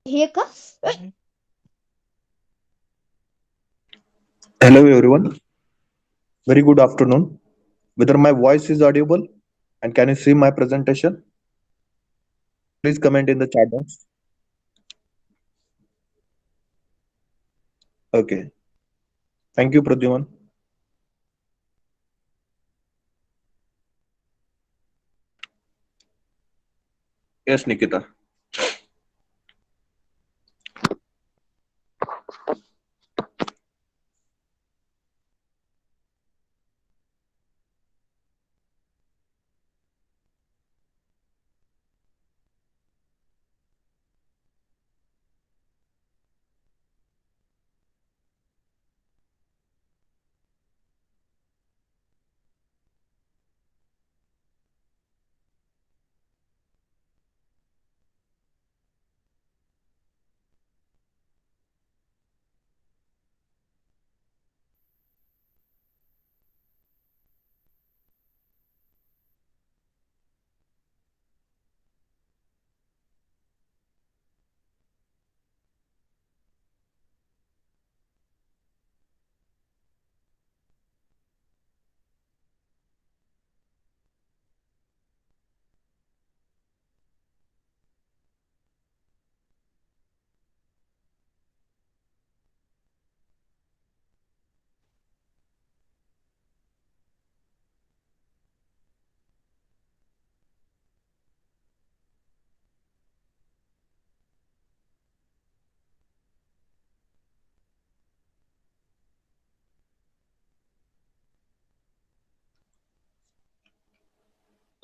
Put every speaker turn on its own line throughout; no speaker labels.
Here ka?
Hello everyone, very good afternoon. Whether my voice is audible and can you see my presentation? Please comment in the chat box. Okay, thank you Pradyuman. Yes, Nikita.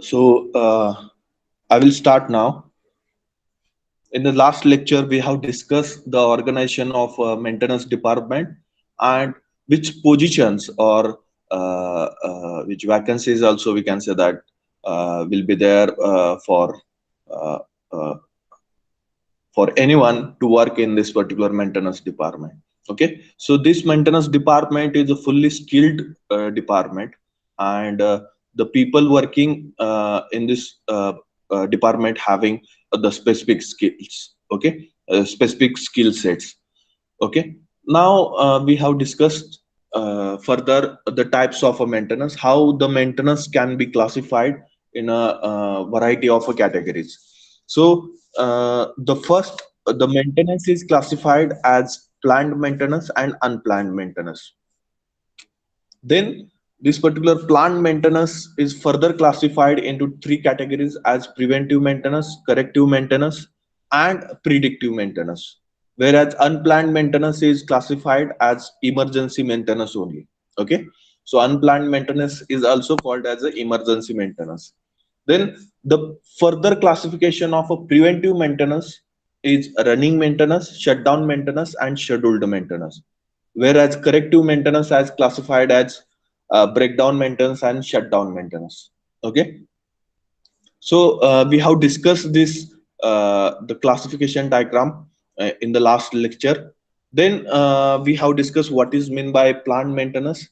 So I will start now. In the last lecture, we have discussed the organization of maintenance department and which positions or which vacancies also we can say that will be there uh, uh, for anyone to work in this particular maintenance department. Okay, so this maintenance department is a fully skilled department, and the people working in this department having the specific skills. Okay, specific skill sets. Okay, now we have discussed further the types of a maintenance, how the maintenance can be classified in a variety of categories. So the first, the maintenance is classified as planned maintenance and unplanned maintenance. Then this particular plant maintenance is further classified into three categories as preventive maintenance, corrective maintenance, and predictive maintenance. Whereas unplanned maintenance is classified as emergency maintenance only. Okay. So unplanned maintenance is also called as a emergency maintenance. Then the further classification of a preventive maintenance is running maintenance, shutdown maintenance, and scheduled maintenance. Whereas corrective maintenance is classified as breakdown maintenance and shutdown maintenance. Okay, so we have discussed this the classification diagram in the last lecture. Then we have discussed what is meant by plant maintenance,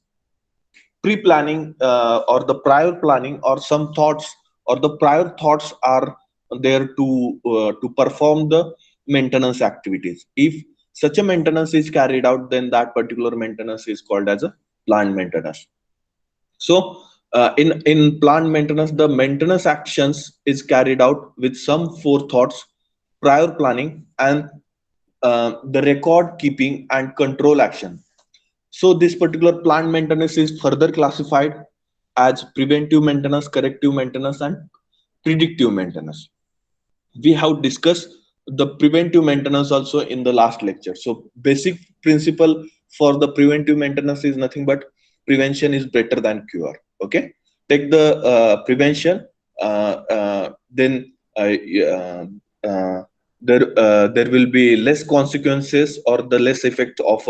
pre-planning or the prior planning or some thoughts or the prior thoughts are there to perform the maintenance activities. If such a maintenance is carried out, then that particular maintenance is called as a plant maintenance. So in plant maintenance, the maintenance actions is carried out with some forethoughts, prior planning, and the record keeping and control action. So this particular plant maintenance is further classified as preventive maintenance, corrective maintenance, and predictive maintenance. We have discussed the preventive maintenance also in the last lecture. So basic principle for the preventive maintenance is nothing but prevention is better than cure. Okay, take the prevention, then uh, uh, there will be less consequences or the less effect of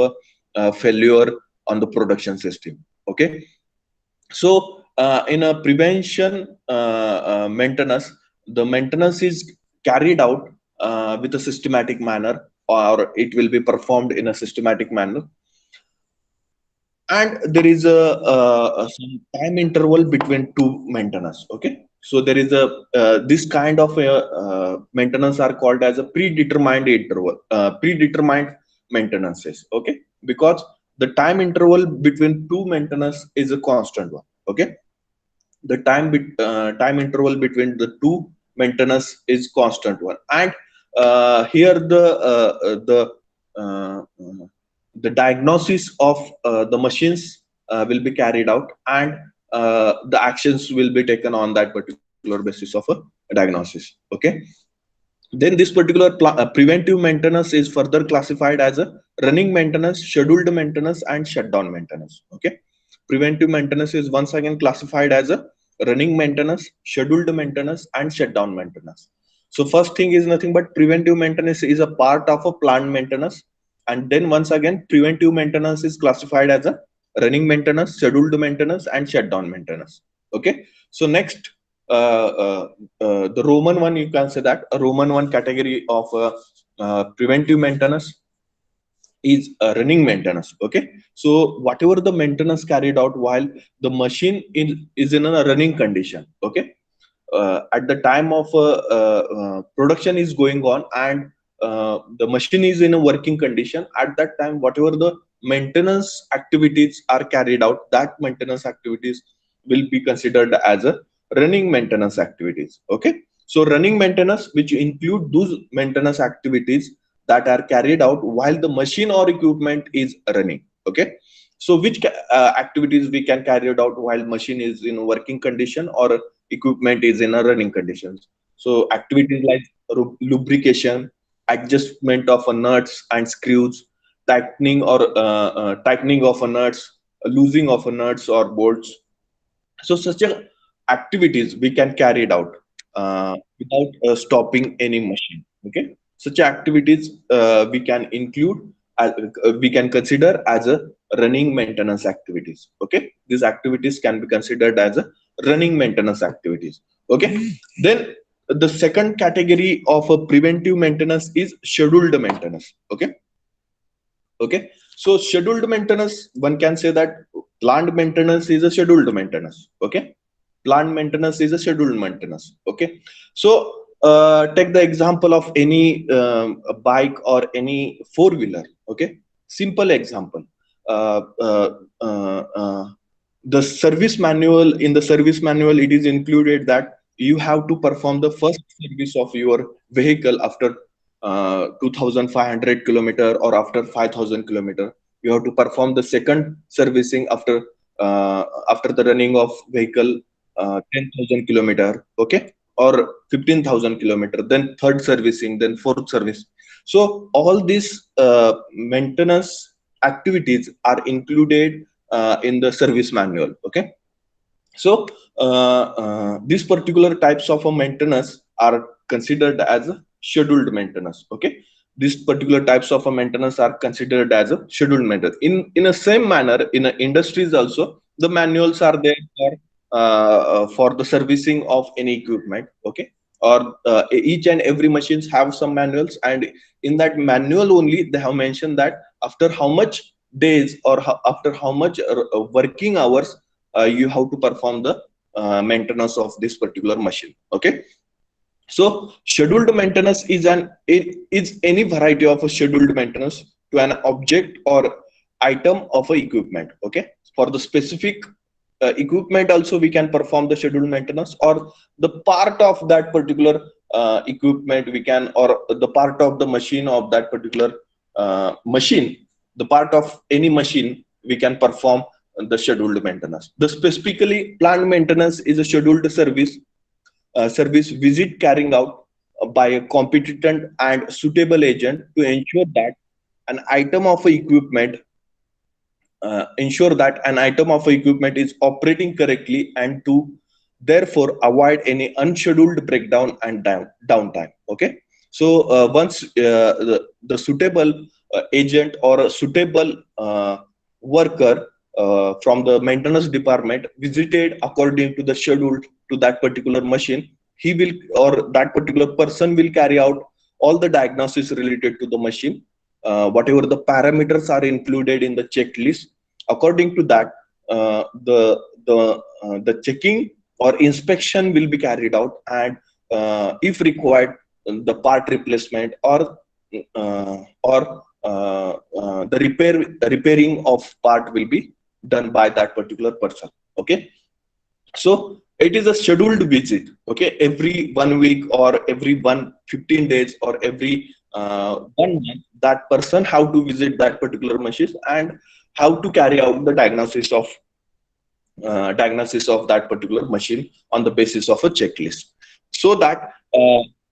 a failure on the production system. Okay, so in a prevention maintenance, the maintenance is carried out with a systematic manner, or it will be performed in a systematic manner, and there is a some time interval between two maintenance. Okay, So there is a this kind of maintenance are called as a predetermined interval, predetermined maintenances. Okay, because the time interval between two maintenance is a constant one. Okay, the time interval between the two maintenance is constant one, and here uh, uh, the diagnosis of the machines will be carried out, and the actions will be taken on that particular basis of a diagnosis. Okay, then this particular preventive maintenance is further classified as a running maintenance, scheduled maintenance, and shutdown maintenance. Okay, preventive maintenance is once again classified as a running maintenance, scheduled maintenance, and shutdown maintenance. So first thing is nothing but preventive maintenance is a part of a planned maintenance, and then once again preventive maintenance is classified as a running maintenance, scheduled maintenance, and shutdown maintenance. Okay, so next, the Roman one, you can say that a Roman one category of preventive maintenance is running maintenance. Okay, so whatever the maintenance carried out while the machine is in a running condition. Okay, at the time of production is going on, and the machine is in a working condition, at that time whatever the maintenance activities are carried out, that maintenance activities will be considered as a running maintenance activities. Okay, so running maintenance, which include those maintenance activities that are carried out while the machine or equipment is running. Okay, so which activities we can carry it out while machine is in working condition or equipment is in a running conditions. So activities like lubrication, adjustment of a nuts and screws, tightening of a nuts, losing of a nuts or bolts. So such a activities we can carry it out without stopping any machine. Okay, such activities we can include, we can consider as a running maintenance activities. Okay, these activities can be considered as a running maintenance activities. Okay, then the second category of a preventive maintenance is scheduled maintenance. Okay, okay, so scheduled maintenance, one can say that planned maintenance is a scheduled maintenance. Okay, planned maintenance is a scheduled maintenance. Okay, so take the example of any bike or any four-wheeler. Okay, simple example. uh, uh, uh, uh, the service manual, in the service manual it is included that you have to perform the first service of your vehicle after 2500 kilometer or after 5000 kilometer. You have to perform the second servicing after the running of vehicle 10,000 kilometer. Okay, or 15,000 kilometer, then third servicing, then fourth service. So all these maintenance activities are included in the service manual. Okay, so these particular types of maintenance are considered as a scheduled maintenance. Okay, these particular types of maintenance are considered as a scheduled maintenance. In a same manner, in industries also, the manuals are there for the servicing of any equipment. Okay, or each and every machines have some manuals, and in that manual only they have mentioned that after how much days or after how much working hours you have to perform the maintenance of this particular machine. Okay, so scheduled maintenance is it is any variety of a scheduled maintenance to an object or item of a equipment. Okay, for the specific equipment also we can perform the scheduled maintenance, or the part of that particular equipment we can, or the part of the machine of that particular machine, the part of any machine we can perform the scheduled maintenance. The specifically planned maintenance is a scheduled service visit carrying out by a competent and suitable agent to ensure that an item of equipment ensure that an item of equipment is operating correctly, and to therefore avoid any unscheduled breakdown and downtime. Okay, so once the suitable agent or a suitable worker from the maintenance department visited according to the schedule to that particular machine, he will, or that particular person will carry out all the diagnosis related to the machine, whatever the parameters are included in the checklist. According to that, the checking or inspection will be carried out, and if required, the part replacement or the repairing of part will be done by that particular person. Okay, so it is a scheduled visit. Okay, every 1 week or every 15 days or every 1 month, that person how to visit that particular machine and how to carry out the diagnosis of that particular machine on the basis of a checklist, so that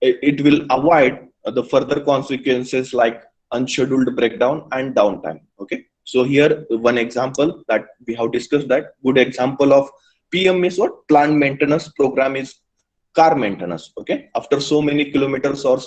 it will avoid the further consequences like unscheduled breakdown and downtime. Okay, so here one example that we have discussed, that good example of PM is what plant maintenance program is car maintenance. Okay, after so many kilometers or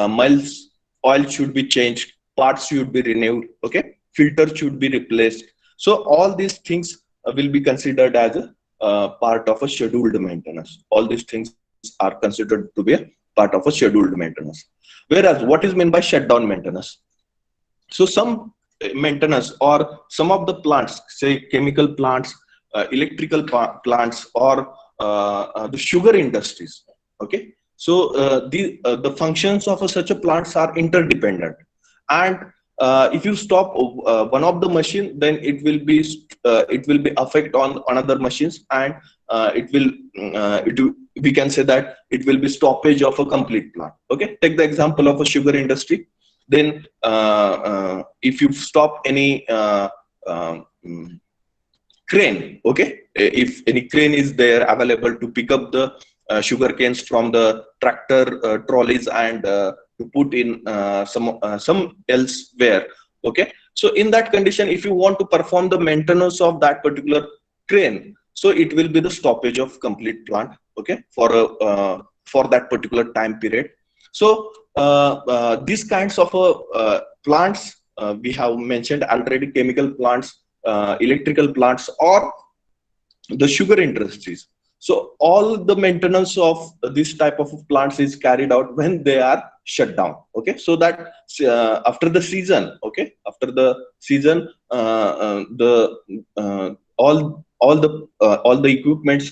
miles, oil should be changed, parts should be renewed. Okay, filter should be replaced. So all these things will be considered as a part of a scheduled maintenance. All these things are considered to be a part of a scheduled maintenance. Whereas what is meant by shutdown maintenance? So some maintenance or some of the plants, say chemical plants, electrical plants, or the sugar industries. Okay, so the functions of such a plants are interdependent, and if you stop one of the machine, then it will be affect on another machines, and it will we can say that it will be stoppage of a complete plant. Okay, take the example of a sugar industry. Then if you stop any crane, okay, if any crane is there available to pick up the sugar canes from the tractor trolleys and to put in some elsewhere. Okay, so in that condition, if you want to perform the maintenance of that particular crane, so it will be the stoppage of complete plant. Okay, for that particular time period. So these kinds of plants we have mentioned already: chemical plants, electrical plants, or the sugar industries. So all the maintenance of this type of plants is carried out when they are shut down. Okay, so that after the season, okay, after the season, the all the equipments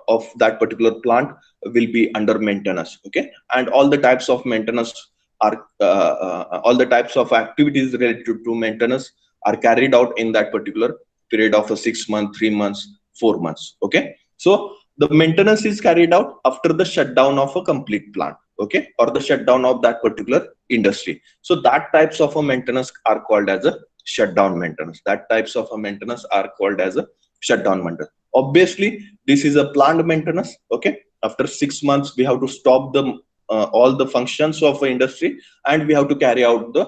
of that particular plant will be under maintenance. Okay, and all the types of maintenance are all the types of activities related to maintenance are carried out in that particular period of a 6 month, 3 months, 4 months. Okay, so the maintenance is carried out after the shutdown of a complete plant. Okay, or the shutdown of that particular industry. So that types of a maintenance are called as a shutdown maintenance. That types of a maintenance are called as a shutdown maintenance. Obviously, this is a planned maintenance. Okay, after 6 months, we have to stop the all the functions of an industry, and we have to carry out the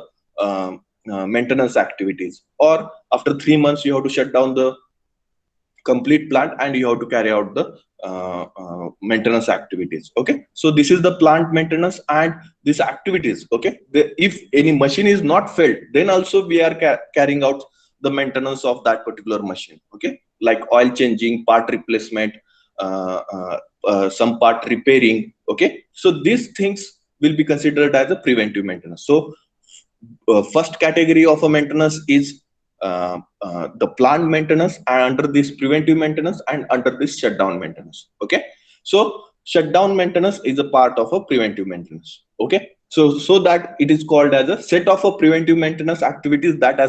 maintenance activities. Or after 3 months, you have to shut down the complete plant and you have to carry out the maintenance activities. Okay, so this is the plant maintenance and these activities. Okay, if any machine is not failed, then also we are carrying out the maintenance of that particular machine. Okay, like oil changing, part replacement, some part repairing. Okay, so these things will be considered as a preventive maintenance. So first category of a maintenance is the plant maintenance, and under this preventive maintenance, and under this shutdown maintenance. Okay, so shutdown maintenance is a part of a preventive maintenance. Okay, so that it is called as a set of a preventive maintenance activities that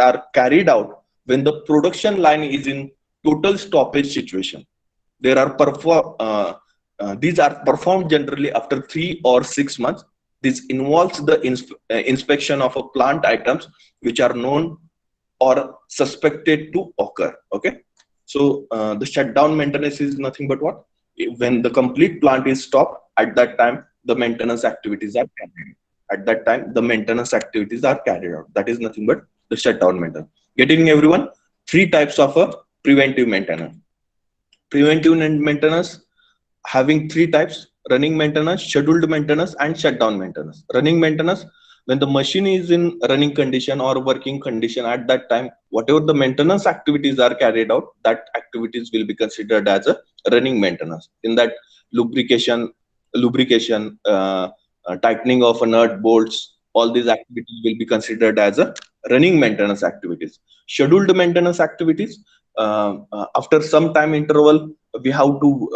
are carried out when the production line is in total stoppage situation. There are these are performed generally after 3 or 6 months. This involves the inspection of a plant items which are known or suspected to occur. Okay, so the shutdown maintenance is nothing but what? When the complete plant is stopped, at that time the maintenance activities are carried out. At that time the maintenance activities are carried out. That is nothing but the shutdown maintenance. Getting everyone? Three types of a preventive maintenance. Preventive maintenance having three types: running maintenance, scheduled maintenance, and shutdown maintenance. Running maintenance, when the machine is in running condition or working condition, at that time whatever the maintenance activities are carried out, that activities will be considered as a running maintenance. In that, lubrication, tightening of a nut bolts, all these activities will be considered as a running maintenance activities. Scheduled maintenance activities, after some time interval, we have to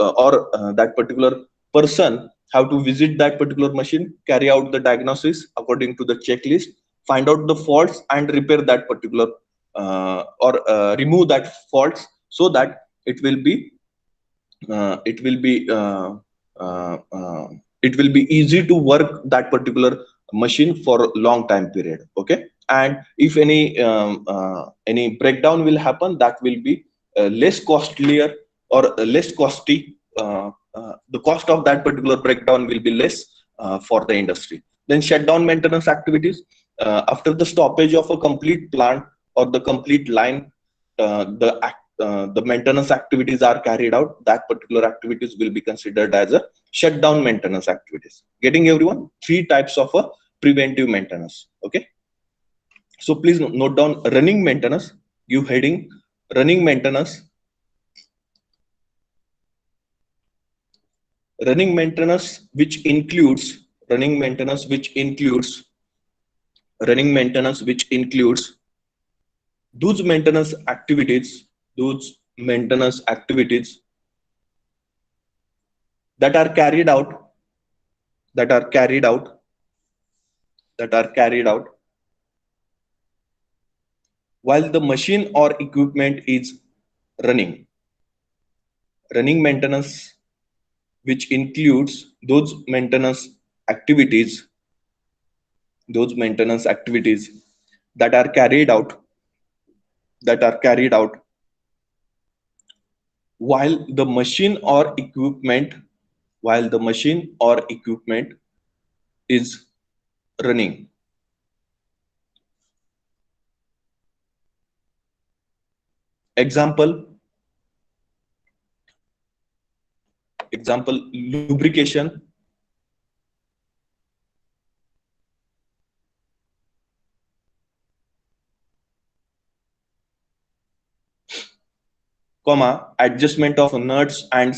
that particular person have to visit that particular machine, carry out the diagnosis according to the checklist, find out the faults and repair that particular or remove that faults, so that it will be uh, it will be uh, uh, uh, it will be easy to work that particular machine for long time period. Okay, and if any breakdown will happen, that will be less costlier or less costly. The cost of that particular breakdown will be less for the industry. Then shutdown maintenance activities, after the stoppage of a complete plant or the complete line, the maintenance activities are carried out. That particular activities will be considered as a shutdown maintenance activities. Getting everyone? Three types of a preventive maintenance. Okay, so please note down running maintenance. Give heading running maintenance. Running maintenance which includes running maintenance which includes those maintenance activities those maintenance activities that are carried out that are carried out that are carried out while the machine or equipment is running. Running maintenance which includes activities those maintenance activities that are carried out that are carried out while the machine or equipment while the machine or equipment is running. Example, lubrication, adjustment of nuts and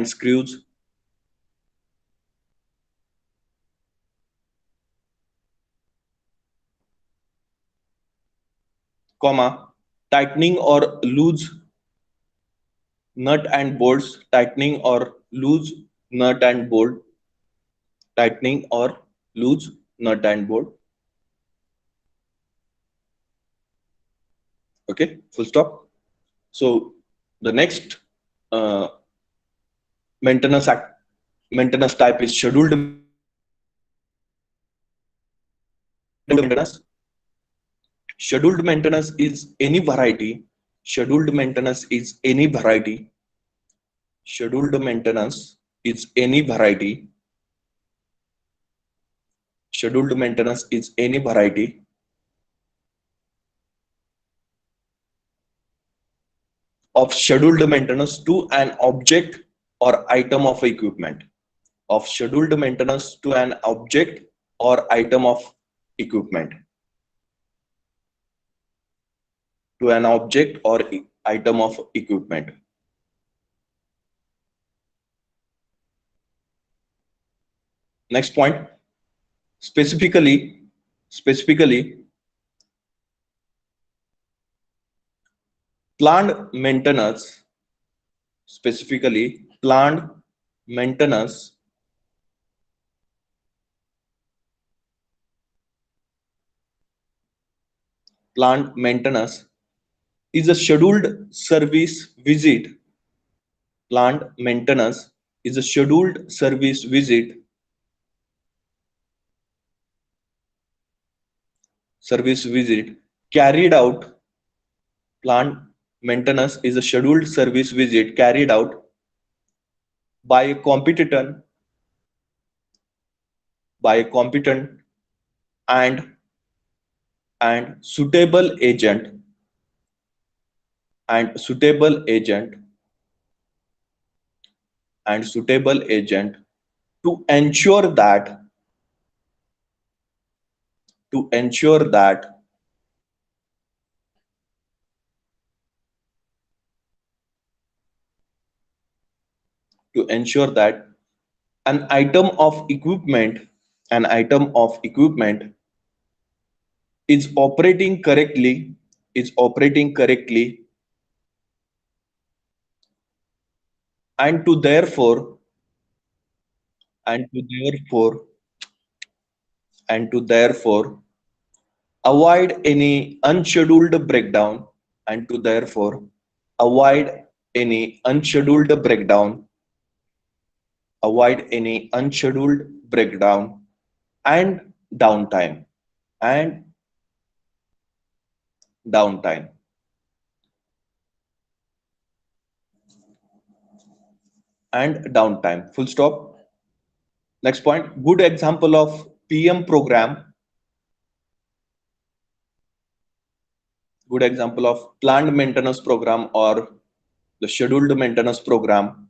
screws, tightening or loose nut and bolts, nut and bolt, tightening or loose nut and bolt. Okay, full stop. So the next uh, maintenance maintenance type is scheduled maintenance. Scheduled maintenance is any variety. Scheduled maintenance is any variety. Scheduled maintenance is any variety. Scheduled maintenance is any variety of scheduled maintenance to an object or item of equipment. Of scheduled maintenance to an object or item of equipment. To an object or item of equipment. Next point, specifically, planned maintenance, planned maintenance plant maintenance is a scheduled service visit. Plant maintenance is a scheduled service visit carried out. Plant maintenance is a scheduled service visit carried out by a competent and suitable agent to ensure that to ensure that an item of equipment is operating correctly and to therefore and to therefore and to therefore avoid any unscheduled breakdown and to therefore avoid any unscheduled breakdown avoid any unscheduled breakdown and downtime and downtime downtime, full stop. Next point, good example of PM program, good example of planned maintenance program or the scheduled maintenance program,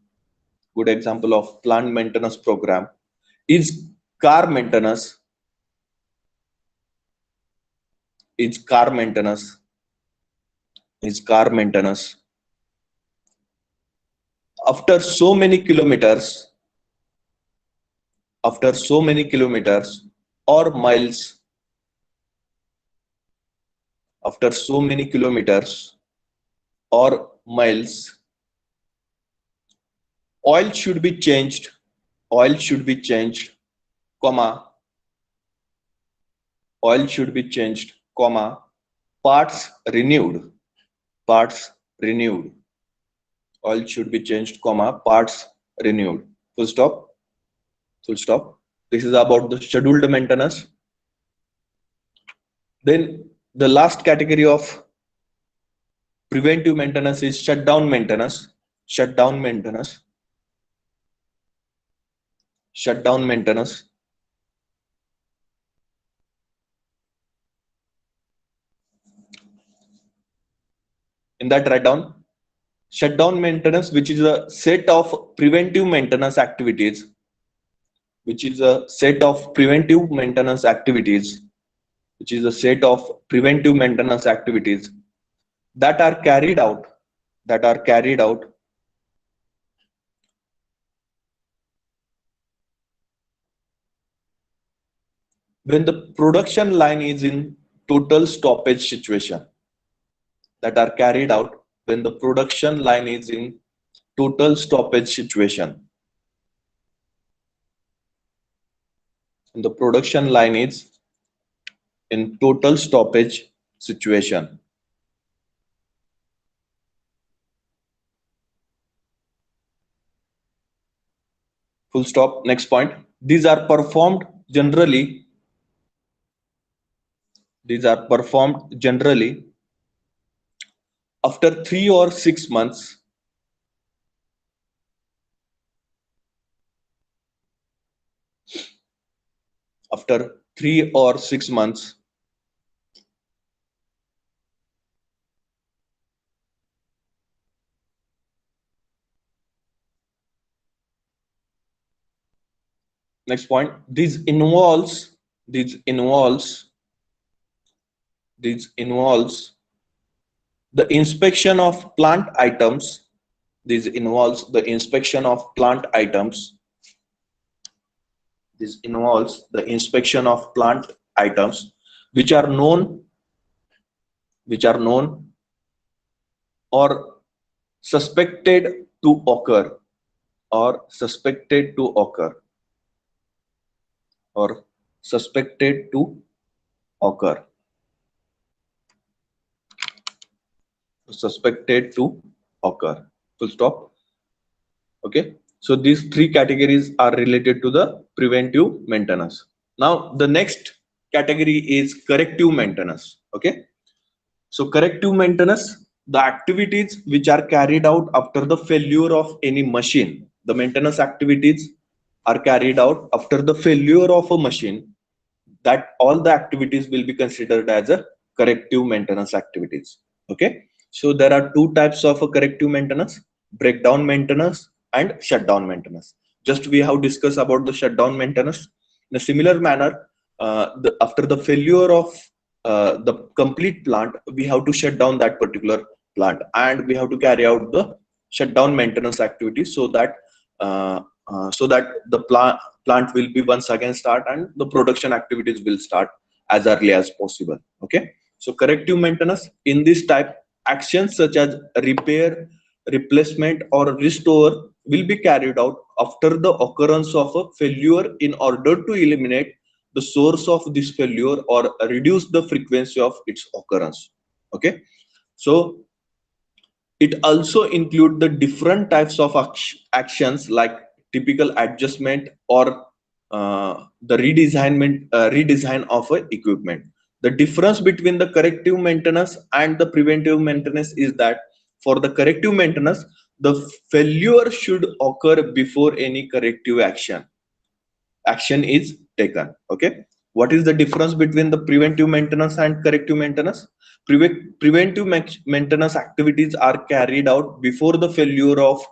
good example of planned maintenance program is car maintenance, is car maintenance, is car maintenance. After so many kilometers, after so many kilometers or miles, after so many kilometers or miles, oil should be changed, oil should be changed, comma, oil should be changed, comma, parts renewed, parts renewed, oil should be changed, comma, parts renewed, full stop, full stop. This is about the scheduled maintenance. Then the last category of preventive maintenance is shutdown maintenance, shutdown maintenance, shutdown maintenance. In that, write down shutdown maintenance, which is a set of preventive maintenance activities, which is a set of preventive maintenance activities, which is a set of preventive maintenance activities that are carried out, that are carried out when the production line is in total stoppage situation, that are carried out when the production line is in total stoppage situation. And the production line is in total stoppage situation. Full stop. Next point. These are performed generally. These are performed generally after 3 or 6 months. After 3 or 6 months. Next point. These involves the inspection of plant items. This involves the inspection of plant items. This involves the inspection of plant items which are known, which are known or suspected to occur, or suspected to occur, or suspected to occur, suspected to occur. Full stop. Okay. So these three categories are related to the preventive maintenance. Now the next category is corrective maintenance. Okay. So corrective maintenance, the activities which are carried out after the failure of any machine. The maintenance activities are carried out after the failure of a machine. That all the activities will be considered as a corrective maintenance activities. Okay. So there are two types of a corrective maintenance: breakdown maintenance and shutdown maintenance. Just we have discussed about the shutdown maintenance. In a similar manner, after the failure of the complete plant, we have to shut down that particular plant, and we have to carry out the shutdown maintenance activities so that the plant will be once again start and the production activities will start as early as possible. Okay. So corrective maintenance, in this type, actions such as repair, replacement or restore will be carried out after the occurrence of a failure in order to eliminate the source of this failure or reduce the frequency of its occurrence. Okay, so it also include the different types of actions like typical adjustment or the redesign of a equipment. The difference between the corrective maintenance and the preventive maintenance is that for the corrective maintenance, the failure should occur before any corrective action is taken. Okay, what is the difference between the preventive maintenance and corrective maintenance? Preventive maintenance activities are carried out before the failure of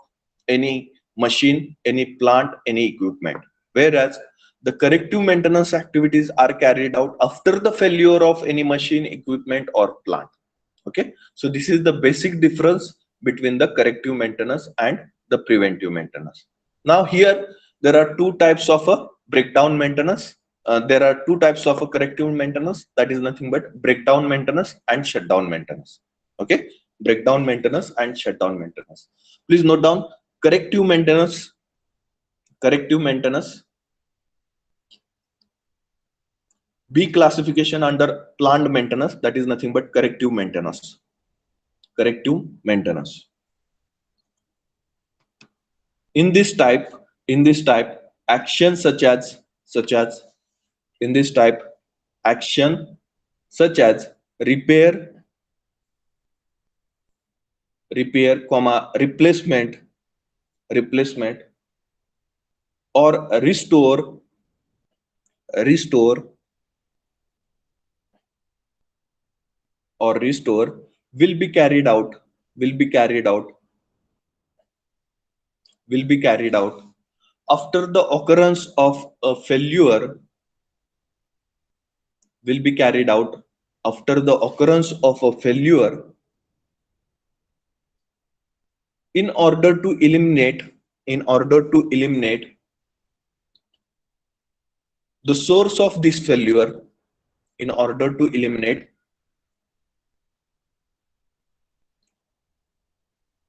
any machine, any plant, any equipment, whereas the corrective maintenance activities are carried out after the failure of any machine, equipment, or plant. Okay, so this is the basic difference between the corrective maintenance and the preventive maintenance. Now here there are two types of a breakdown maintenance. There are two types of a corrective maintenance, that is nothing but breakdown maintenance and shutdown maintenance. Okay, breakdown maintenance and shutdown maintenance. Please note down corrective maintenance. Corrective maintenance B classification under planned maintenance, that is nothing but corrective maintenance. Corrective maintenance. In this type, in this type, actions such as in this type, action such as repair, replacement, or restore, or restore will be carried out, will be carried out, will be carried out after the occurrence of a failure, will be carried out after the occurrence of a failure in order to eliminate, in order to eliminate the source of this failure, in order to eliminate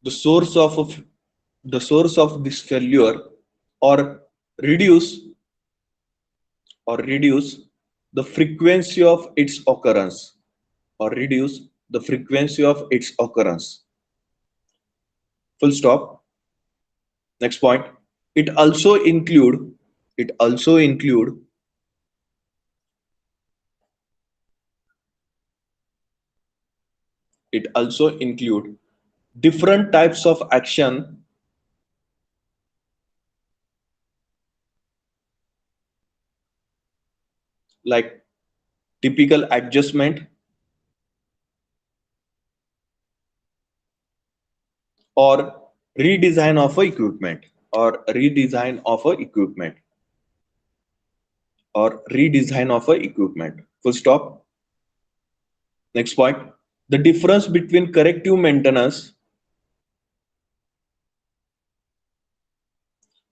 the source of this failure, or reduce, reduce the frequency of its occurrence, or reduce the frequency of its occurrence. Full stop. Next point. It also include, it also include it also include different types of action like typical adjustment or redesign of a equipment, or redesign of a equipment, or redesign of a equipment. Full stop. Next point. The difference between corrective maintenance,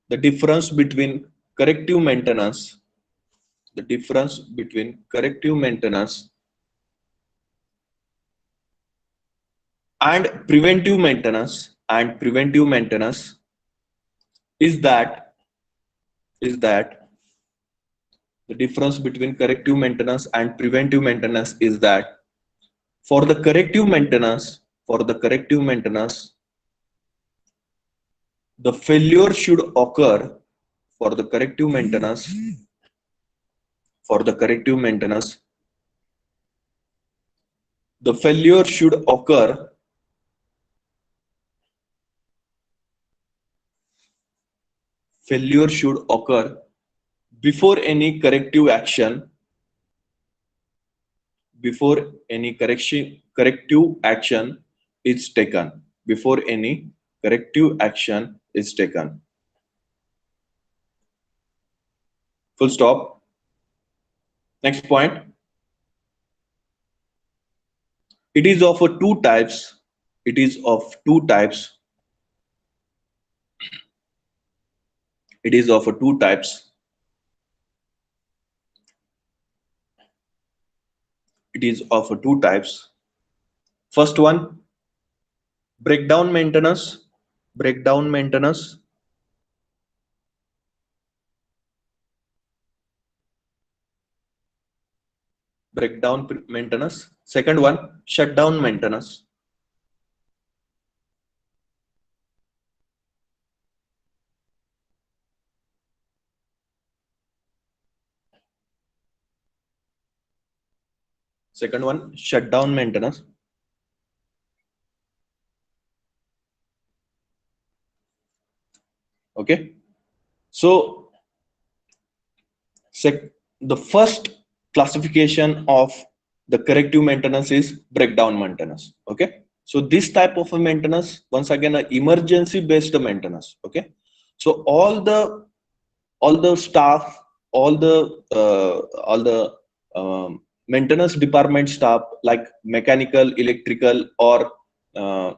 the difference between corrective maintenance, the difference between corrective maintenance and preventive maintenance is that, is that the difference between corrective maintenance and preventive maintenance is that for the corrective maintenance, for the corrective maintenance, the failure should occur, for the corrective maintenance, for the corrective maintenance, the failure should occur, failure should occur before any corrective action, before any corrective action is taken, before any corrective action is taken. Full stop. Next point. It is of a two types. It is of two types. It is of a two types. It is of a two types. First one, breakdown maintenance. Breakdown maintenance. breakdown maintenance. Second one, shutdown maintenance. Second one, shutdown maintenance. Okay. So the first classification of the corrective maintenance is breakdown maintenance. Okay. So this type of a maintenance, once again, a emergency based maintenance. Okay. So all the staff, all the maintenance department staff like mechanical, electrical, or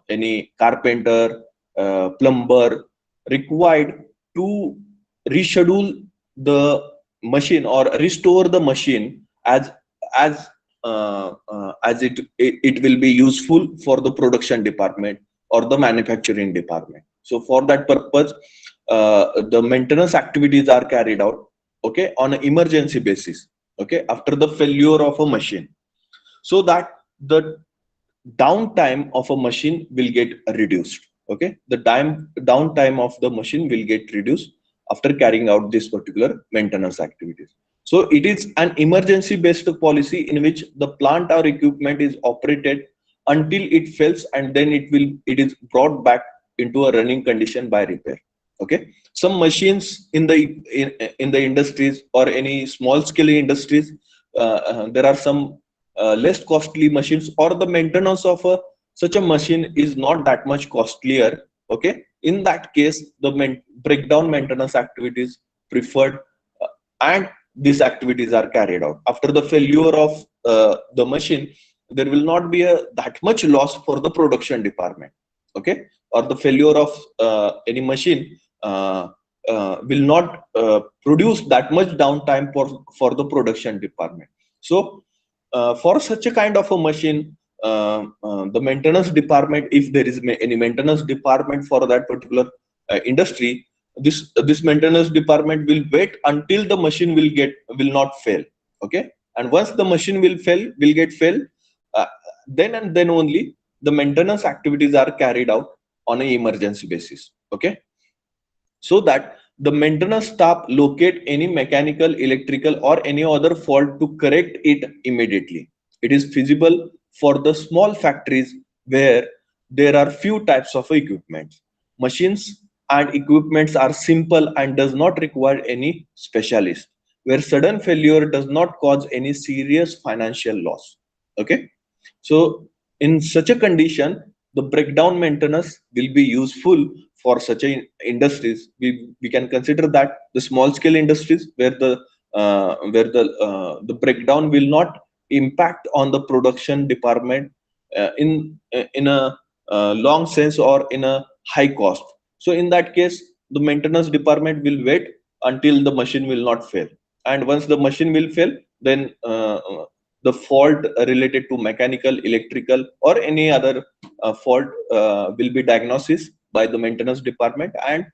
any carpenter, plumber required to reschedule the machine or restore the machine as as it will be useful for the production department or the manufacturing department. So for that purpose, the maintenance activities are carried out, okay, on an emergency basis, okay, after the failure of a machine, so that the downtime of a machine will get reduced. Okay, the downtime of the machine will get reduced after carrying out this particular maintenance activities. So it is an emergency based policy in which the plant or equipment is operated until it fails, and then it is brought back into a running condition by repair. Okay, some machines in the industries or any small scale industries, there are some less costly machines, or the maintenance of such a machine is not that much costlier. Okay, in that case the breakdown maintenance activities preferred, and these activities are carried out after the failure of the machine. There will not be that much loss for the production department. Okay, or the failure of any machine will not produce that much downtime for the production department. So for such a kind of a machine, the maintenance department, if there is any maintenance department for that particular industry, this maintenance department will wait until the machine will not fail. Okay, and once the machine will get fail, uh, then and then only the maintenance activities are carried out on an emergency basis. Okay, so that the maintenance staff locate any mechanical, electrical, or any other fault to correct it immediately. It is feasible for the small factories where there are few types of equipment. Machines and equipments are simple and does not require any specialist, where sudden failure does not cause any serious financial loss. Okay, so in such a condition, the breakdown maintenance will be useful for such a industries. We can consider that the small scale industries where the breakdown will not impact on the production department in a long sense or in a high cost. So in that case, the maintenance department will wait until the machine will not fail, and once the machine will fail, then the fault related to mechanical, electrical, or any other fault will be diagnosis by the maintenance department, and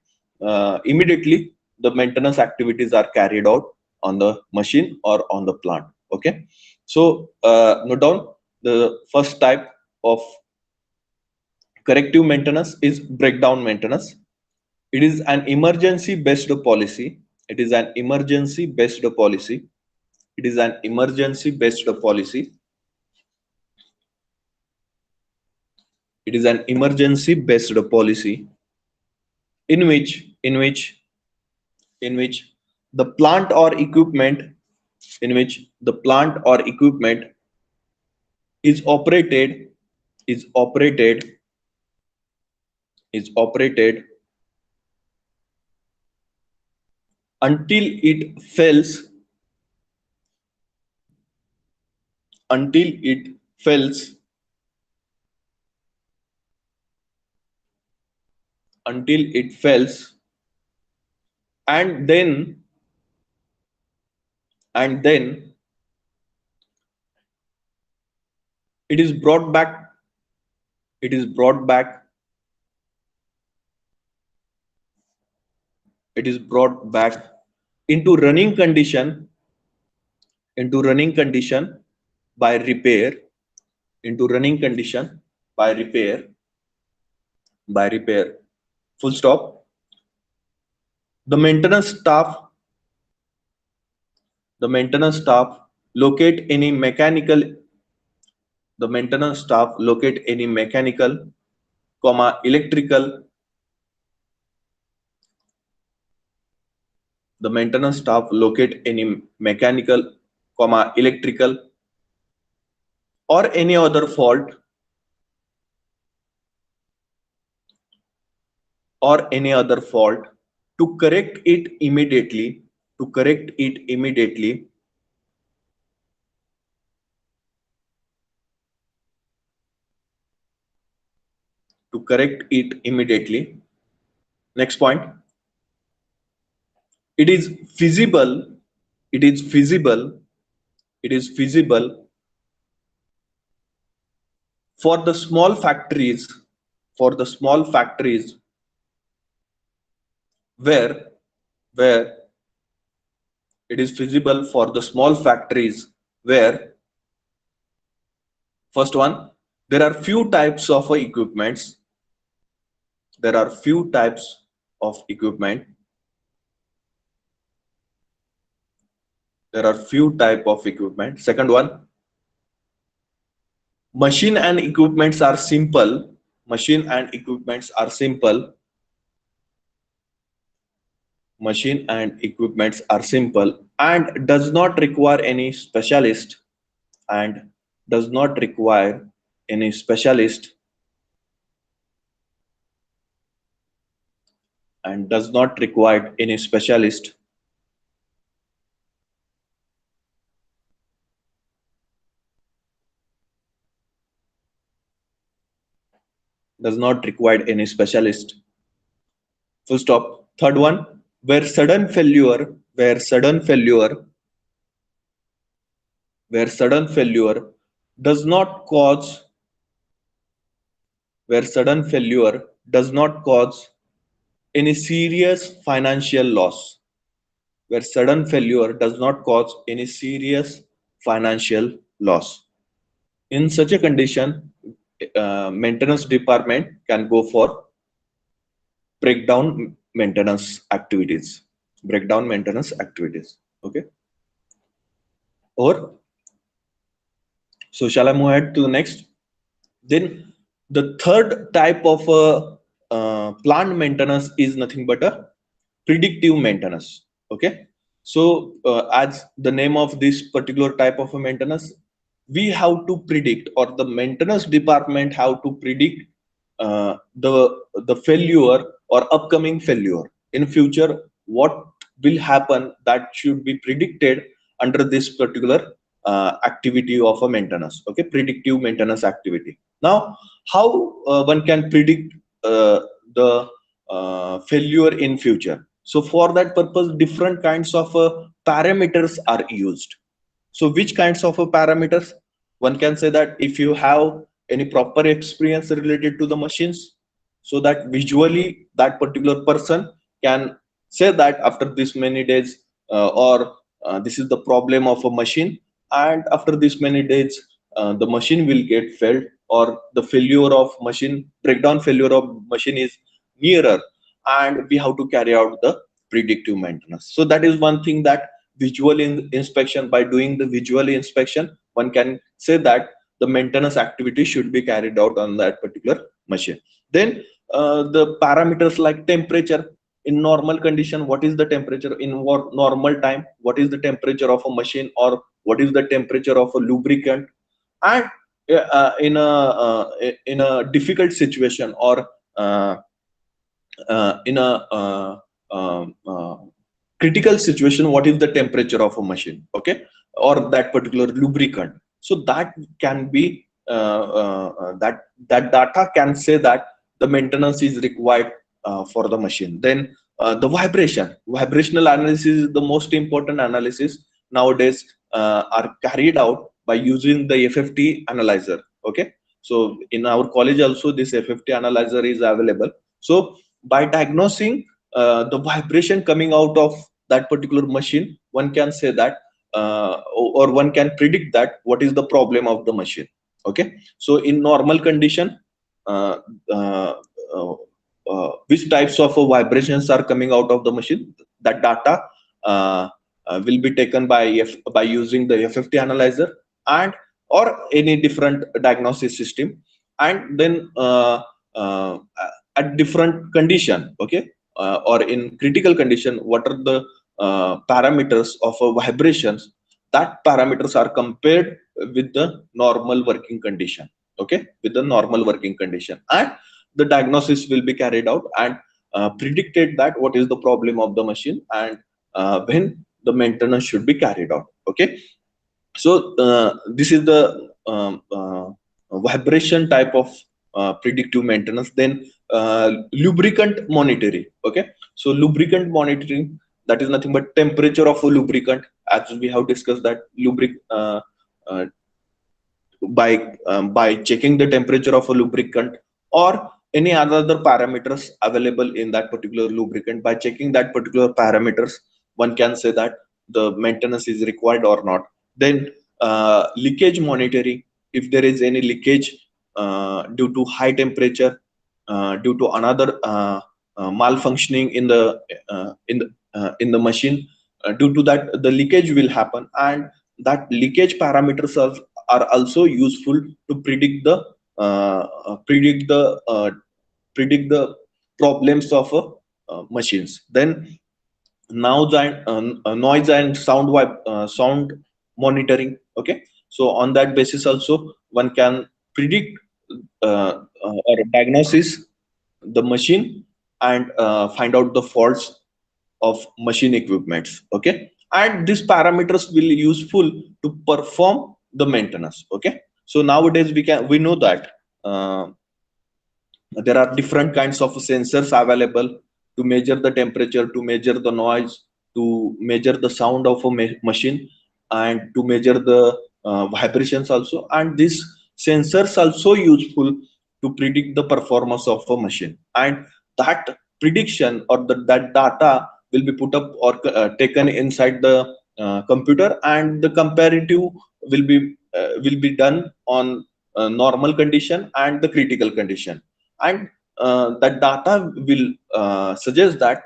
immediately the maintenance activities are carried out on the machine or on the plant. Okay, so note down the first type of corrective maintenance is breakdown maintenance. It is an emergency based policy. It is an emergency based policy. It is an emergency based policy. It is an emergency based policy in which the plant or equipment in which the plant or equipment is operated is operated is operated until it fails until it fails until it fails, and then it is brought back it is brought back it is brought back into running condition into running condition by repair into running condition by repair, full stop. The maintenance staff, the maintenance staff locate any mechanical, the maintenance staff locate any mechanical, comma, electrical, the maintenance staff locate any mechanical, comma, electrical or any other fault to correct it immediately, to correct it immediately, to correct it immediately. Next point, it is feasible, it is feasible, it is feasible for the small factories, for the small factories where where it is feasible for the small factories where, first one, there are few types of equipments, there are few types of equipment, there are few type of equipment. Second one, machine and equipments are simple, machine and equipments are simple, machine and equipments are simple and does not require any specialist, and does not require any specialist, and does not require any specialist, does not require any specialist, full stop. Third one, where sudden failure, where sudden failure, where sudden failure does not cause, where sudden failure does not cause any serious financial loss, where sudden failure does not cause any serious financial loss. In such a condition, maintenance department can go for breakdown maintenance activities, breakdown maintenance activities. Okay, or so shall I move ahead to the next? Then the third type of plant maintenance is nothing but a predictive maintenance. Okay, so as the name of this particular type of a maintenance, we have to predict, or the maintenance department have to predict the failure or upcoming failure in future. What will happen, that should be predicted under this particular activity of a maintenance. Okay, predictive maintenance activity. Now, how one can predict the failure in future? So for that purpose, different kinds of parameters are used. So which kinds of parameters? One can say that if you have any proper experience related to the machines, so that visually that particular person can say that after this many days, or this is the problem of a machine, and after this many days the machine will get failed, or the failure of machine, breakdown failure of machine is nearer, and we have to carry out the predictive maintenance. So that is one thing, that visual inspection, by doing the visual inspection, one can say that the maintenance activity should be carried out on that particular machine. Then the parameters like temperature, in normal condition, what is the temperature in what normal time, what is the temperature of a machine, or what is the temperature of a lubricant, and in a difficult situation, or in a critical situation, what is the temperature of a machine, okay, or that particular lubricant. So that can be that data can say that the maintenance is required for the machine. Then the vibrational analysis is the most important analysis nowadays, are carried out by using the FFT analyzer. Okay, so in our college also this FFT analyzer is available. So by diagnosing the vibration coming out of that particular machine, one can say that or one can predict that what is the problem of the machine. Okay, so in normal condition, uh, uh, uh, which types of vibrations are coming out of the machine, that data uh, will be taken by using the FFT analyzer and or any different diagnosis system, and then at different condition, okay, or in critical condition, what are the parameters of vibrations, that parameters are compared with the normal working condition, okay, with the normal working condition, and the diagnosis will be carried out and predicted that what is the problem of the machine and when the maintenance should be carried out. Okay, so this is the vibration type of predictive maintenance. Then lubricant monitoring. Okay, so lubricant monitoring, that is nothing but temperature of a lubricant, as we have discussed that uh, by checking the temperature of a lubricant or any other parameters available in that particular lubricant. By checking that particular parameters, one can say that the maintenance is required or not. Then leakage monitoring, if there is any leakage due to high temperature, due to another malfunctioning in the machine, due to that the leakage will happen, and that leakage parameters are also useful to predict the problems of machines. Then noise and sound monitoring. Okay, so on that basis also one can predict or diagnosis the machine and find out the faults of machine equipments. Okay, and these parameters will useful to perform the maintenance. Okay, so nowadays we know that there are different kinds of sensors available to measure the temperature, to measure the noise, to measure the sound of a machine, and to measure the vibrations also. And these sensors also useful to predict the performance of a machine. And that prediction or that data will be put up or taken inside the computer, and the comparative will be done on normal condition and the critical condition, and that data will suggest that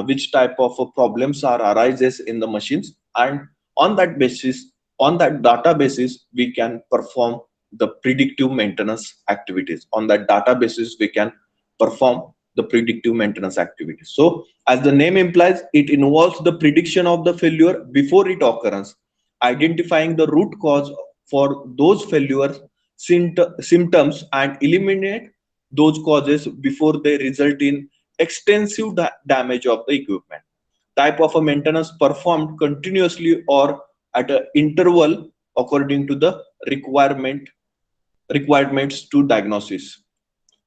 which type of problems are arises in the machines, and on that basis, on that data basis, we can perform the predictive maintenance activities. On that data basis, we can perform the predictive maintenance activities. So as the name implies, it involves the prediction of the failure before it occurs, identifying the root cause for those failures symptoms, and eliminate those causes before they result in extensive damage of the equipment. Type of a maintenance performed continuously or at an interval according to the requirements to diagnosis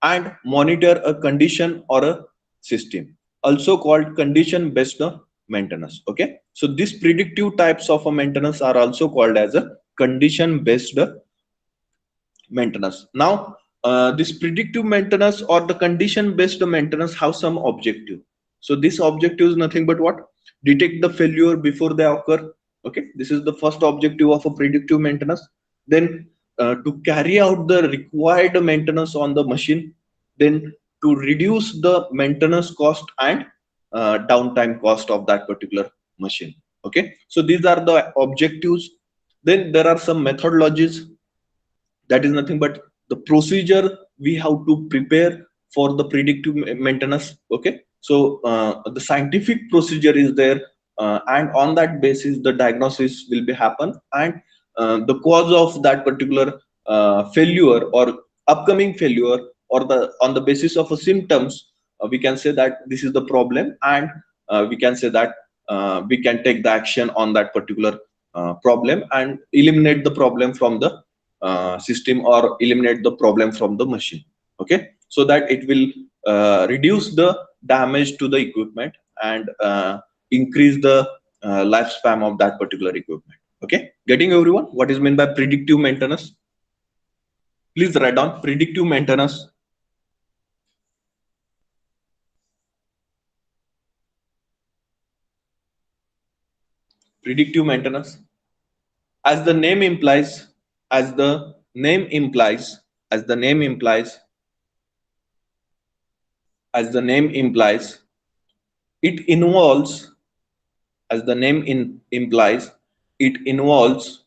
and monitor a condition or a system, also called condition based maintenance. Okay, so these predictive types of a maintenance are also called as a condition based maintenance. Now, this predictive maintenance or the condition based maintenance have some objective. So this objective is nothing but what? Detect the failure before they occur. Okay, this is the first objective of a predictive maintenance. Then to carry out the required maintenance on the machine, then to reduce the maintenance cost and downtime cost of that particular machine. Okay, so these are the objectives. Then there are some methodologies, that is nothing but the procedure we have to prepare for the predictive maintenance. Okay, so the scientific procedure is there, and on that basis the diagnosis will be happen, and the cause of that particular failure or upcoming failure, or the on the basis of a symptoms, we can say that this is the problem, and we can say that we can take the action on that particular problem and eliminate the problem from the system, or eliminate the problem from the machine. Okay, so that it will reduce the damage to the equipment and increase the lifespan of that particular equipment. Okay, getting everyone what is meant by predictive maintenance? Please write down predictive maintenance. Predictive maintenance. As the name implies, as the name implies, as the name implies, as the name implies, it involves, as the name implies, it involves,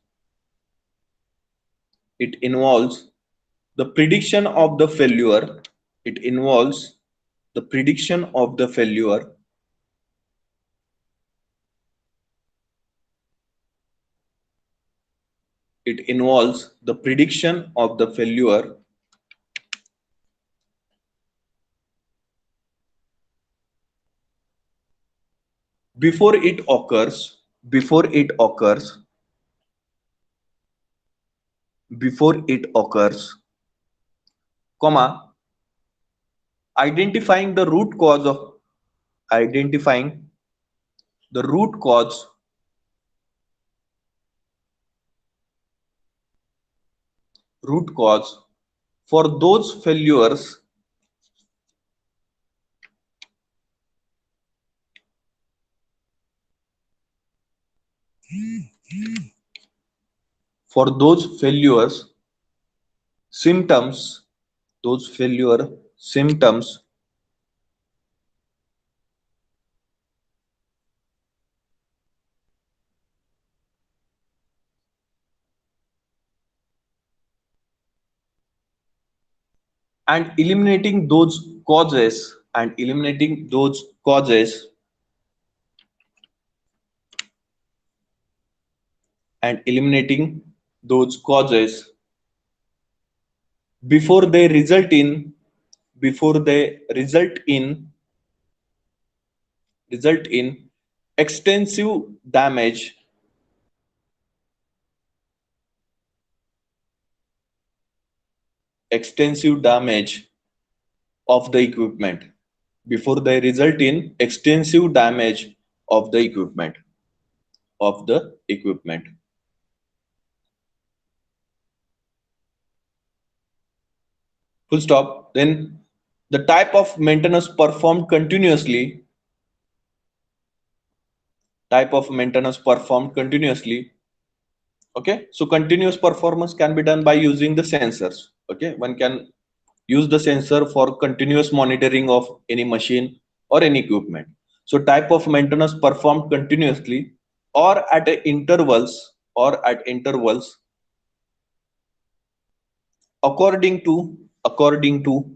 it involves the prediction of the failure, it involves the prediction of the failure, it involves the prediction of the failure before it occurs, before it occurs, before it occurs, comma, identifying the root cause of, identifying the root cause, root cause for those failures, for those failures symptoms, those failure symptoms, and eliminating those causes, and eliminating those causes, and eliminating those causes before they result in, before they result in extensive damage, extensive damage of the equipment, before they result in extensive damage of the equipment, of the equipment. Full stop. Then the type of maintenance performed continuously, type of maintenance performed continuously. Okay, so continuous performance can be done by using the sensors. Okay, one can use the sensor for continuous monitoring of any machine or any equipment. So type of maintenance performed continuously or at intervals, or at intervals according to, according to,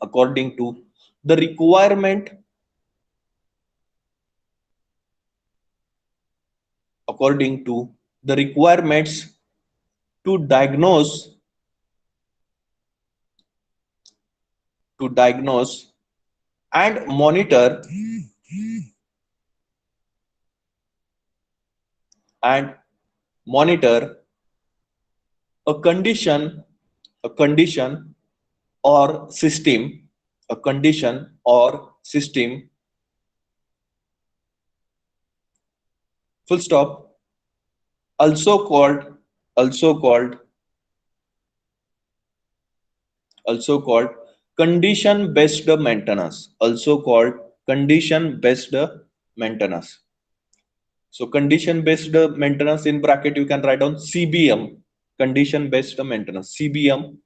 according to the requirement, according to the requirements to diagnose, to diagnose and monitor, and monitor a condition, a condition or system, a condition or system, full stop, also called, also called, also called condition based maintenance, also called condition based maintenance. So condition based maintenance, in bracket you can write down CBM, condition based maintenance, CBM,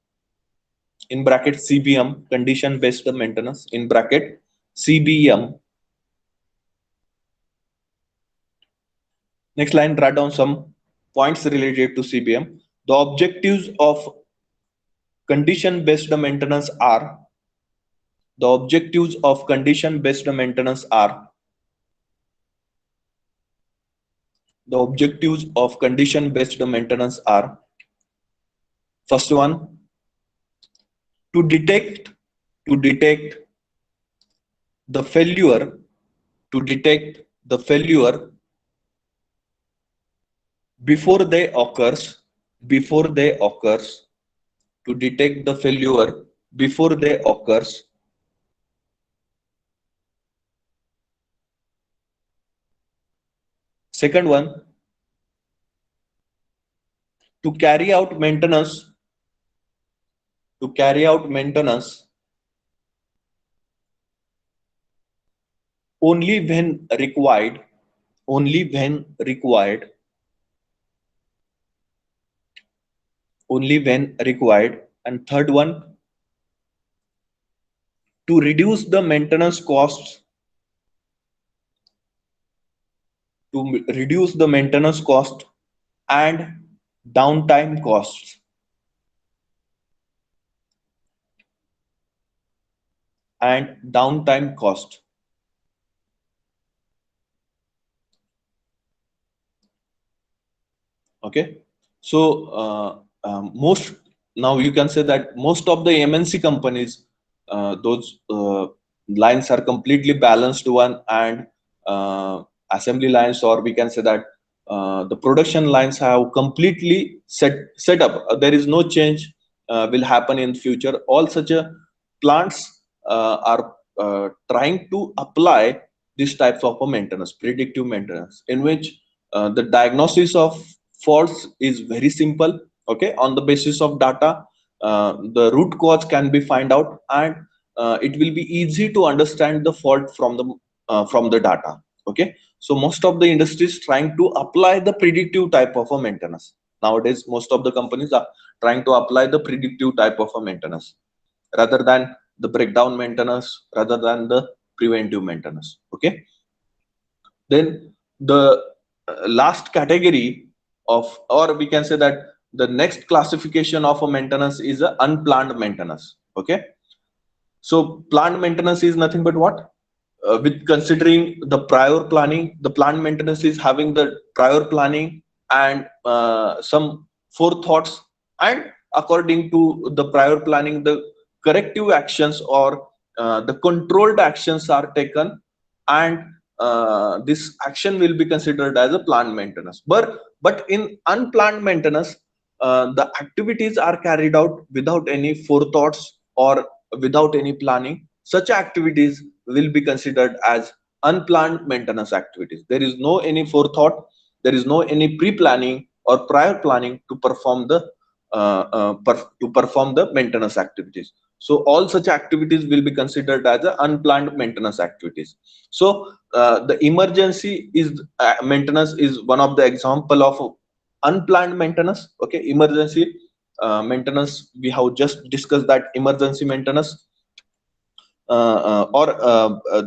in bracket CBM, condition based maintenance, in bracket CBM. Next line, write down some points related to CBM. The objectives of condition based maintenance are, the objectives of condition based maintenance are, the objectives of condition based maintenance are, first one, to detect, to detect the failure, to detect the failure before they occurs, before they occurs, to detect the failure before they occurs. Second one, to carry out maintenance, to carry out maintenance only when required, only when required, only when required. And third one, to reduce the maintenance costs, reduce the maintenance cost and downtime costs. And downtime cost. Okay. So most, now you can say that most of the MNC companies, those lines are completely balanced one, and assembly lines, or we can say that the production lines have completely set up. There is no change will happen in future. All such plants are trying to apply these types of a maintenance, predictive maintenance, in which the diagnosis of faults is very simple. Okay, on the basis of data, the root cause can be find out, and it will be easy to understand the fault from the data. Okay, so most of the industries trying to apply the predictive type of a maintenance nowadays. Most of the companies are trying to apply the predictive type of a maintenance rather than the breakdown maintenance, rather than the preventive maintenance. Okay, then the last category of, or we can say that the next classification of a maintenance is a unplanned maintenance. Okay, so planned maintenance is nothing but what, with considering the prior planning. The planned maintenance is having the prior planning and some forethoughts, and according to the prior planning, the corrective actions or the controlled actions are taken, and this action will be considered as a planned maintenance. But in unplanned maintenance, the activities are carried out without any forethoughts or without any planning. Such activities will be considered as unplanned maintenance activities. There is no any forethought, there is no any pre-planning or prior planning to perform the maintenance activities. So all such activities will be considered as unplanned maintenance activities. So the emergency is maintenance is one of the example of unplanned maintenance. Okay, emergency maintenance, we have just discussed that emergency maintenance, or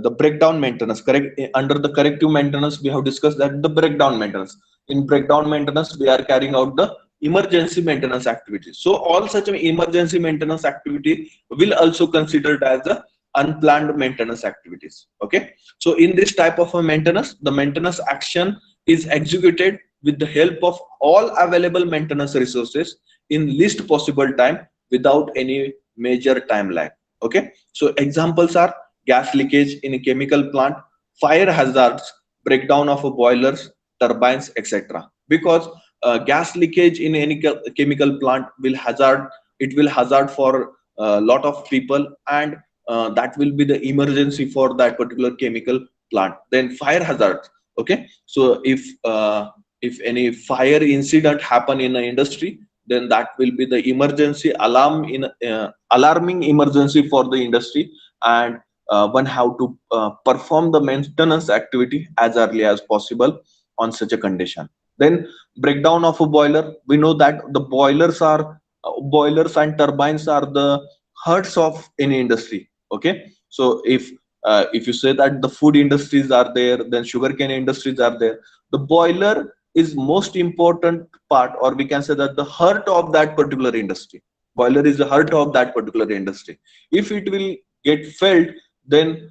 the breakdown maintenance. Correct, under the corrective maintenance we have discussed that the breakdown maintenance. In breakdown maintenance we are carrying out the emergency maintenance activities. So all such emergency maintenance activity will also considered as the unplanned maintenance activities. Okay, so in this type of a maintenance, the maintenance action is executed with the help of all available maintenance resources in least possible time without any major time lag. Okay, so examples are gas leakage in a chemical plant, fire hazards, breakdown of boilers, turbines, etc. Because gas leakage in any chemical plant will hazard, it will hazard for a lot of people, and that will be the emergency for that particular chemical plant. Then fire hazards. Okay, so if any fire incident happen in an industry, then that will be the emergency alarm in alarming emergency for the industry, and one have to perform the maintenance activity as early as possible on such a condition. Then breakdown of a boiler, we know that the boilers and turbines are the hearts of any industry. Okay, so if you say that the food industries are there, then sugarcane industries are there, the boiler is most important part, or we can say that the heart of that particular industry. Boiler is the heart of that particular industry. If it will get failed, then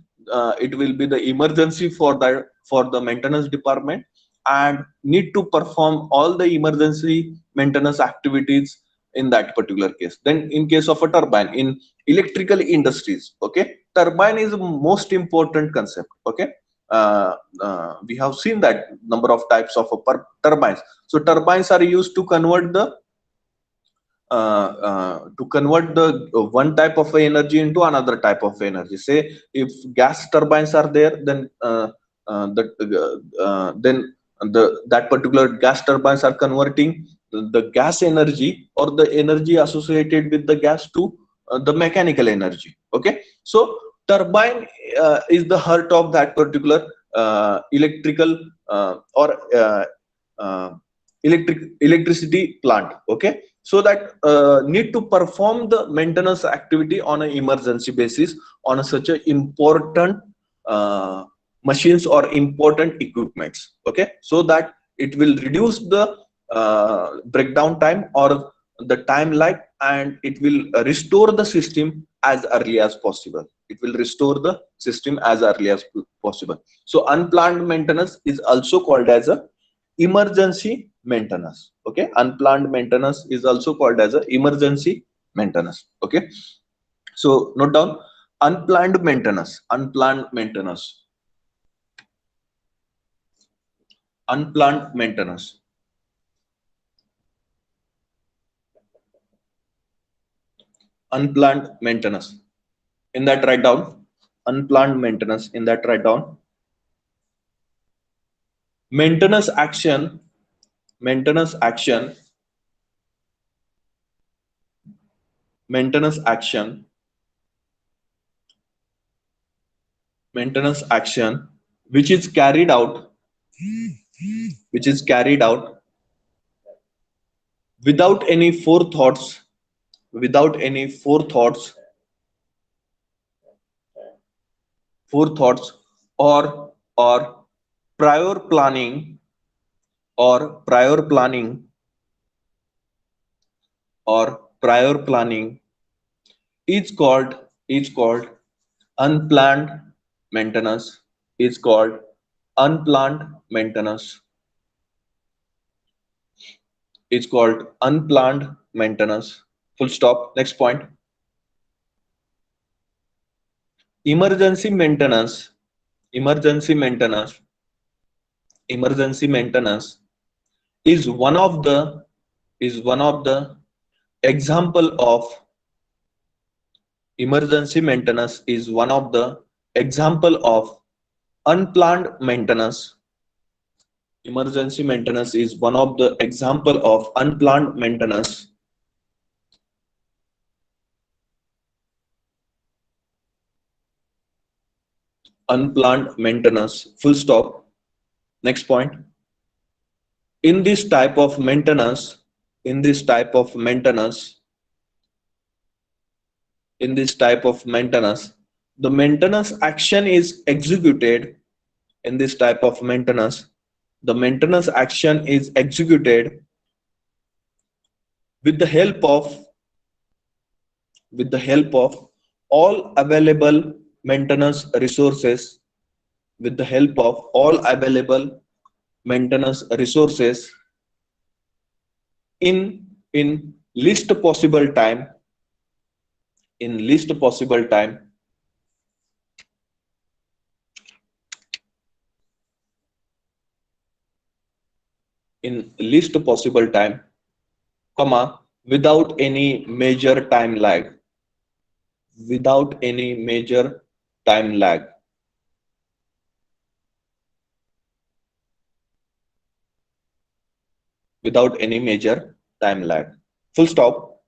it will be the emergency for that, for the maintenance department, and need to perform all the emergency maintenance activities in that particular case. Then in case of a turbine in electrical industries, okay, turbine is the most important concept. Okay, we have seen that number of types of turbines. So turbines are used to convert the one type of energy into another type of energy. Say if gas turbines are there, then then that particular gas turbines are converting the gas energy or the energy associated with the gas to the mechanical energy. Okay, so turbine is the heart of that particular electrical or electricity plant. Okay, so that need to perform the maintenance activity on an emergency basis on such a important uh, machines or important equipments. Okay, so that it will reduce the breakdown time or the time lag, and it will restore the system as early as possible. It will restore the system as early as possible. So unplanned maintenance is also called as a emergency maintenance. Okay, unplanned maintenance is also called as a emergency maintenance. Okay, so note down: unplanned maintenance, unplanned maintenance, unplanned maintenance, unplanned maintenance. In that, write down unplanned maintenance. In that, write down maintenance action, maintenance action, maintenance action, maintenance action, which is carried out, which is carried out without any forethoughts, without any forethoughts, or prior planning, or prior planning, or prior planning, is called unplanned maintenance, is called unplanned maintenance, is called unplanned maintenance. Full stop. Next point: emergency maintenance, emergency maintenance, emergency maintenance is one of the, is one of the example of, emergency maintenance is one of the example of unplanned maintenance. Emergency maintenance is one of the example of unplanned maintenance. Unplanned maintenance. Full stop. Next point: in this type of maintenance, in this type of maintenance, in this type of maintenance, the maintenance action is executed. In this type of maintenance, the maintenance action is executed with the help of, with the help of all available maintenance resources, with the help of all available maintenance resources in least possible time, in least possible time, in least possible time, comma, without any major time lag, without any major time lag, without any major time lag. Full stop.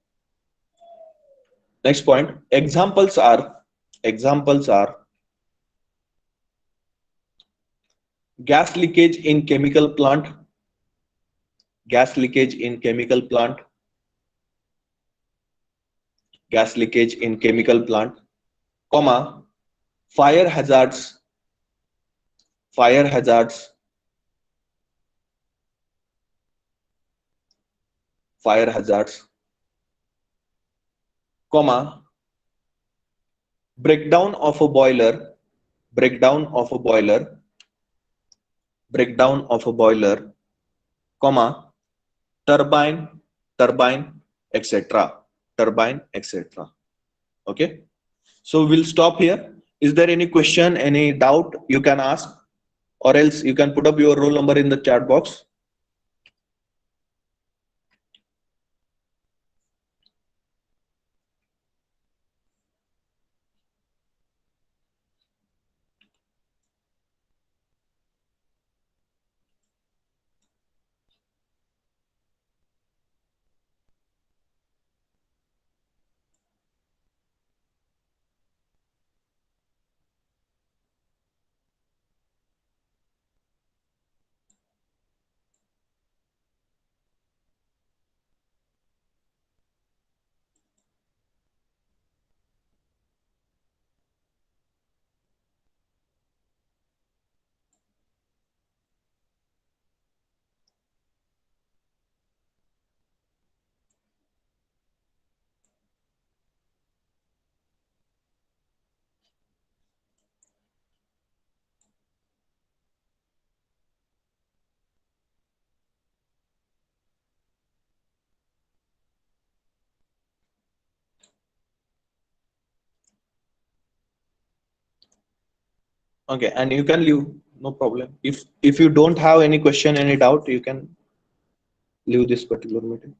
Next point: examples are, examples are gas leakage in chemical plant, gas leakage in chemical plant, gas leakage in chemical plant, comma, fire hazards, fire hazards, fire hazards, comma, breakdown of a boiler, breakdown of a boiler, breakdown of a boiler, comma, turbine, turbine, etc., turbine, etc. Okay, so we'll stop here. Is there any question, any doubt you can ask, or else you can put up your roll number in the chat box. Okay, and you can leave, no problem. If you don't have any question, any doubt, you can leave this particular meeting.